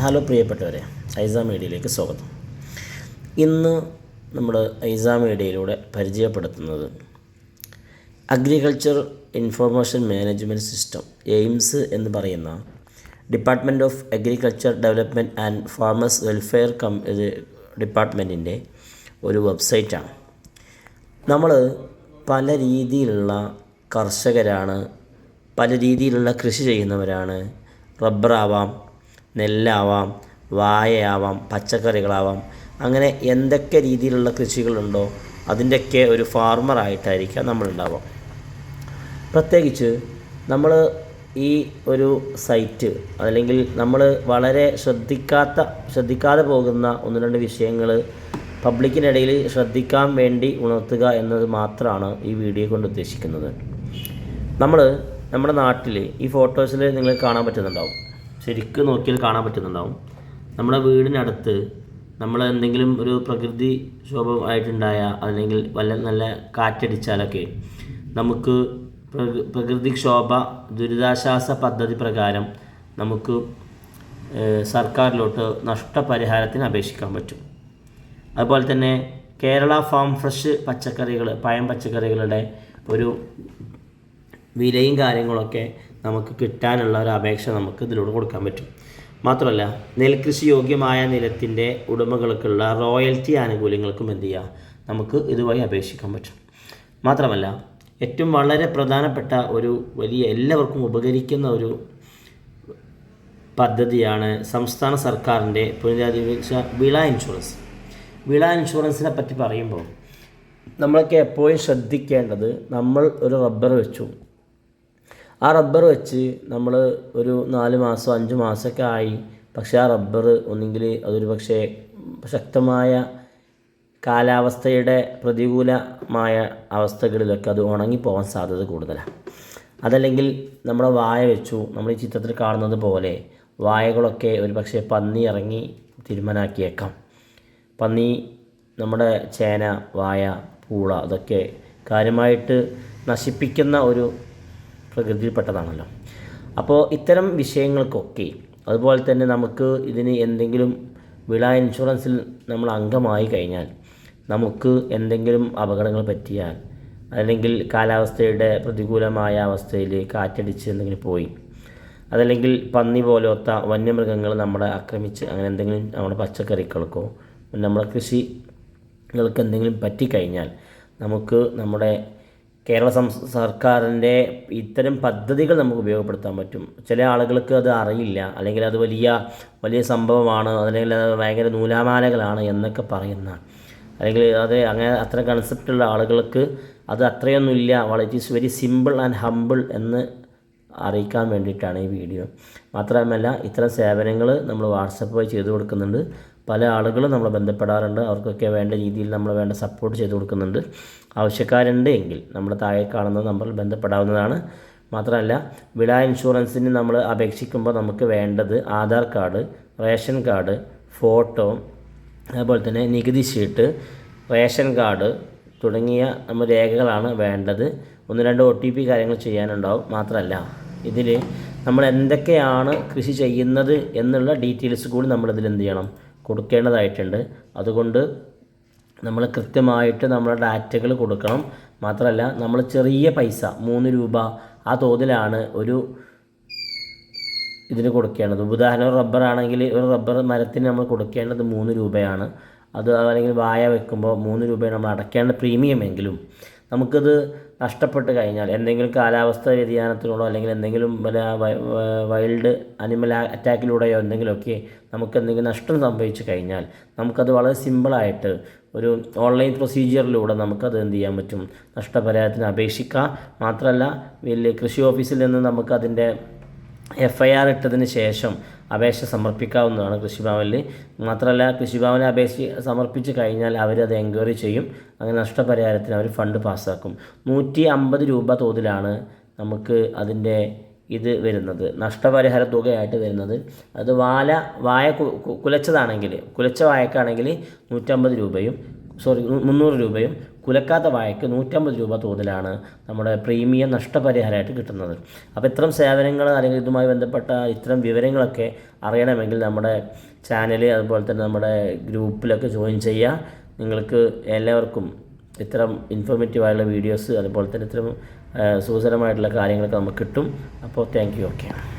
Hello പ്രിയപ്പെട്ടവരെ, ഐസ മീഡിയയിലേക്ക് സ്വാഗതം. ഇന്ന് നമ്മൾ ഐസ മീഡിയയിലൂടെ പരിചയപ്പെടുത്തുന്നത് agriculture information management system AIMS എന്ന് പറയുന്ന department of agriculture development and farmers welfare ഡിപ്പാർട്ട്മെൻറ്റിൻ്റെ ഒരു വെബ്സൈറ്റാണ്. നമ്മൾ പല രീതിയിലുള്ള കർഷകരാണ്, പല രീതിയിലുള്ള കൃഷി ചെയ്യുന്നവരാണ്. റബ്ബറാവാം, നെല്ലാവാം, വാഴയാവാം, പച്ചക്കറികളാവാം, അങ്ങനെ എന്തൊക്കെ രീതിയിലുള്ള കൃഷികളുണ്ടോ അതിൻ്റെയൊക്കെ ഒരു ഫാർമറായിട്ടായിരിക്കാം നമ്മളുണ്ടാവുക. പ്രത്യേകിച്ച് നമ്മൾ ഈ ഒരു സൈറ്റ് അല്ലെങ്കിൽ നമ്മൾ വളരെ ശ്രദ്ധിക്കാതെ പോകുന്ന ഒന്ന് രണ്ട് വിഷയങ്ങൾ പബ്ലിക്കിനിടയിൽ ശ്രദ്ധിക്കാൻ വേണ്ടി ഉണർത്തുക എന്നത് മാത്രമാണ് ഈ വീഡിയോ കൊണ്ട് ഉദ്ദേശിക്കുന്നത്. നമ്മുടെ നാട്ടിൽ ഈ ഫോട്ടോസിൽ നിങ്ങൾ കാണാൻ പറ്റുന്നുണ്ടാവും, ശരിക്കും നോക്കിയാൽ കാണാൻ പറ്റുന്നുണ്ടാവും. നമ്മുടെ വീടിനടുത്ത് നമ്മൾ എന്തെങ്കിലും ഒരു പ്രകൃതി ക്ഷോഭമായിട്ടുണ്ടായ അല്ലെങ്കിൽ നല്ല കാറ്റടിച്ചാലൊക്കെ നമുക്ക് പ്രകൃതിക്ഷോഭ ദുരിതാശ്വാസ പദ്ധതി പ്രകാരം നമുക്ക് സർക്കാരിലോട്ട് നഷ്ടപരിഹാരത്തിന് അപേക്ഷിക്കാൻ പറ്റും. അതുപോലെ തന്നെ കേരള ഫാം ഫ്രഷ് പഴം പച്ചക്കറികളുടെ ഒരു വിലയും കാര്യങ്ങളൊക്കെ നമുക്ക് കിട്ടാനുള്ള ഒരു അപേക്ഷ നമുക്ക് ഇതിലൂടെ കൊടുക്കാൻ പറ്റും. മാത്രമല്ല, നെൽകൃഷി യോഗ്യമായ നിലത്തിൻ്റെ ഉടമകൾക്കുള്ള റോയൽറ്റി ആനുകൂല്യങ്ങൾക്കും എന്ത് ചെയ്യുക, നമുക്ക് ഇതുവഴി അപേക്ഷിക്കാൻ പറ്റും. മാത്രമല്ല, ഏറ്റവും വളരെ പ്രധാനപ്പെട്ട ഒരു വലിയ എല്ലാവർക്കും ഉപകരിക്കുന്ന ഒരു പദ്ധതിയാണ് സംസ്ഥാന സർക്കാരിൻ്റെ പുനരധിവസിച്ച വിള ഇൻഷുറൻസ്. വിള ഇൻഷുറൻസിനെ പറ്റി പറയുമ്പോൾ നമ്മളൊക്കെ എപ്പോഴും ശ്രദ്ധിക്കേണ്ടത്, നമ്മൾ ഒരു റബ്ബർ വെച്ചു, ആ റബ്ബർ വെച്ച് നമ്മൾ ഒരു 4 മാസം 5 മാസമൊക്കെ ആയി. പക്ഷേ ആ റബ്ബർ ഒന്നുകിൽ അതൊരു പക്ഷേ ശക്തമായ കാലാവസ്ഥയുടെ പ്രതികൂലമായ അവസ്ഥകളിലൊക്കെ അത് ഉണങ്ങിപ്പോകാൻ സാധ്യത കൂടുതലാണ്. അതല്ലെങ്കിൽ നമ്മുടെ വാഴ വെച്ചു, നമ്മൾ ഈ ചിത്രത്തിൽ കാണുന്നത് പോലെ വാഴകളൊക്കെ ഒരു പക്ഷേ പന്നി ഇറങ്ങി തീരുമാനാക്കിയേക്കാം. പന്നി നമ്മുടെ ചേന, വാഴ, പൂള അതൊക്കെ കാര്യമായിട്ട് നശിപ്പിക്കുന്ന ഒരു പ്രകൃതിയിൽപ്പെട്ടതാണല്ലോ. അപ്പോൾ ഇത്തരം വിഷയങ്ങൾക്കൊക്കെ അതുപോലെ തന്നെ നമുക്ക് ഇതിന് എന്തെങ്കിലും വിള ഇൻഷുറൻസിൽ നമ്മൾ അംഗമായി കഴിഞ്ഞാൽ നമുക്ക് എന്തെങ്കിലും അപകടങ്ങൾ പറ്റിയാൽ അല്ലെങ്കിൽ കാലാവസ്ഥയുടെ പ്രതികൂലമായ അവസ്ഥയിൽ കാറ്റടിച്ച് എന്തെങ്കിലും പോയി, അതല്ലെങ്കിൽ പന്നി പോലത്തെ വന്യമൃഗങ്ങൾ നമ്മളെ ആക്രമിച്ച് അങ്ങനെ എന്തെങ്കിലും നമ്മുടെ പച്ചക്കറികൾക്കോ നമ്മുടെ കൃഷികൾക്ക് എന്തെങ്കിലും പറ്റിക്കഴിഞ്ഞാൽ നമുക്ക് നമ്മുടെ കേരള സർക്കാരിൻ്റെ ഇത്തരം പദ്ധതികൾ നമുക്ക് ഉപയോഗപ്പെടുത്താൻ പറ്റും. ചില ആളുകൾക്ക് അത് അറിയില്ല, അല്ലെങ്കിൽ അത് വലിയ സംഭവമാണ്, അല്ലെങ്കിൽ അത് ഭയങ്കര നൂലാമാലകളാണ് എന്നൊക്കെ പറയുന്ന, അല്ലെങ്കിൽ അത് അങ്ങനെ അത്ര കൺസെപ്റ്റുള്ള ആളുകൾക്ക് അത് അത്രയൊന്നുമില്ല, it is very simple and humble എന്ന് അറിയിക്കാൻ വേണ്ടിയിട്ടാണ് ഈ വീഡിയോ. മാത്രമല്ല, ഇത്തരം സേവനങ്ങൾ നമ്മൾ വാട്സപ്പ് വഴി ചെയ്തു കൊടുക്കുന്നുണ്ട്. പല ആളുകളും നമ്മളെ ബന്ധപ്പെടാറുണ്ട്, അവർക്കൊക്കെ വേണ്ട രീതിയിൽ നമ്മൾ വേണ്ട സപ്പോർട്ട് ചെയ്തു കൊടുക്കുന്നുണ്ട്. ആവശ്യക്കാരുണ്ട് എങ്കിൽ നമ്മുടെ താഴെ കാണുന്ന നമ്പറിൽ ബന്ധപ്പെടാവുന്നതാണ്. മാത്രമല്ല, വിള ഇൻഷുറൻസിന് നമ്മൾ അപേക്ഷിക്കുമ്പോൾ നമുക്ക് വേണ്ടത് Aadhaar card, ration card, photo, അതുപോലെ തന്നെ നികുതി ഷീറ്റ്, റേഷൻ കാർഡ് തുടങ്ങിയ നമ്മൾ രേഖകളാണ് വേണ്ടത്. 1-2 OTP കാര്യങ്ങൾ ചെയ്യാനുണ്ടാവും. മാത്രമല്ല, ഇതിൽ നമ്മൾ എന്തൊക്കെയാണ് കൃഷി ചെയ്യുന്നത് എന്നുള്ള ഡീറ്റെയിൽസ് കൂടി നമ്മളിതിൽ എന്ത് ചെയ്യണം, കൊടുക്കേണ്ടതായിട്ടുണ്ട്. അതുകൊണ്ട് നമ്മൾ കൃത്യമായിട്ട് നമ്മുടെ ഡാറ്റകൾ കൊടുക്കണം. മാത്രമല്ല, നമ്മൾ ചെറിയ പൈസ 3 രൂപ ആ തോതിലാണ് ഒരു ഇതിന് കൊടുക്കേണ്ടത്. ഉദാഹരണം, റബ്ബർ ആണെങ്കിൽ ഒരു റബ്ബർ മരത്തിന് നമ്മൾ കൊടുക്കേണ്ടത് 3 രൂപയാണ്. അത് അല്ലെങ്കിൽ വാഴ വെക്കുമ്പോൾ 3 രൂപയാണ് നമ്മൾ അടയ്ക്കേണ്ട പ്രീമിയം. എങ്കിലും നമുക്കത് നഷ്ടപ്പെട്ട് കഴിഞ്ഞാൽ എന്തെങ്കിലും കാലാവസ്ഥ വ്യതിയാനത്തിലൂടെ അല്ലെങ്കിൽ എന്തെങ്കിലും വൈൽഡ് അനിമൽ അറ്റാക്കിലൂടെയോ എന്തെങ്കിലുമൊക്കെ നമുക്കെന്തെങ്കിലും നഷ്ടം സംഭവിച്ചു കഴിഞ്ഞാൽ നമുക്കത് വളരെ സിമ്പിളായിട്ട് ഒരു ഓൺലൈൻ പ്രൊസീജിയറിലൂടെ നമുക്കത് എന്ത് ചെയ്യാൻ പറ്റും, നഷ്ടപരിഹാരത്തിന് അപേക്ഷിക്കാം. മാത്രമല്ല, കൃഷി ഓഫീസിൽ നിന്ന് നമുക്കതിൻ്റെ FIR ഇട്ടതിന് ശേഷം അപേക്ഷ സമർപ്പിക്കാവുന്നതാണ് കൃഷിഭവനിൽ. മാത്രമല്ല, കൃഷിഭവനിൽ അപേക്ഷ സമർപ്പിച്ച് കഴിഞ്ഞാൽ അവരത് എൻക്വയറി ചെയ്യും. അങ്ങനെ നഷ്ടപരിഹാരത്തിന് അവർ ഫണ്ട് പാസ്സാക്കും. 150 രൂപ തോതിലാണ് നമുക്ക് അതിൻ്റെ ഇത് വരുന്നത്, നഷ്ടപരിഹാര തുകയായിട്ട് വരുന്നത്. അത് വാഴ കുലച്ച വാഴക്കാണെങ്കിൽ 300 രൂപയും കുലക്കാത്ത വാഴയ്ക്ക് 150 രൂപ തോതിലാണ് നമ്മുടെ പ്രീമിയം നഷ്ടപരിഹാരമായിട്ട് കിട്ടുന്നത്. അപ്പോൾ ഇത്തരം സേവനങ്ങൾ അല്ലെങ്കിൽ ഇതുമായി ബന്ധപ്പെട്ട ഇത്തരം വിവരങ്ങളൊക്കെ അറിയണമെങ്കിൽ നമ്മുടെ ചാനൽ അതുപോലെ തന്നെ നമ്മുടെ ഗ്രൂപ്പിലൊക്കെ ജോയിൻ ചെയ്യുക. നിങ്ങൾക്ക് എല്ലാവർക്കും ഇത്തരം ഇൻഫോർമേറ്റീവായുള്ള വീഡിയോസ് അതുപോലെ തന്നെ ഇത്തരം സൂചനമായിട്ടുള്ള കാര്യങ്ങളൊക്കെ നമുക്ക് കിട്ടും. അപ്പോൾ താങ്ക് യു. ഓക്കെ.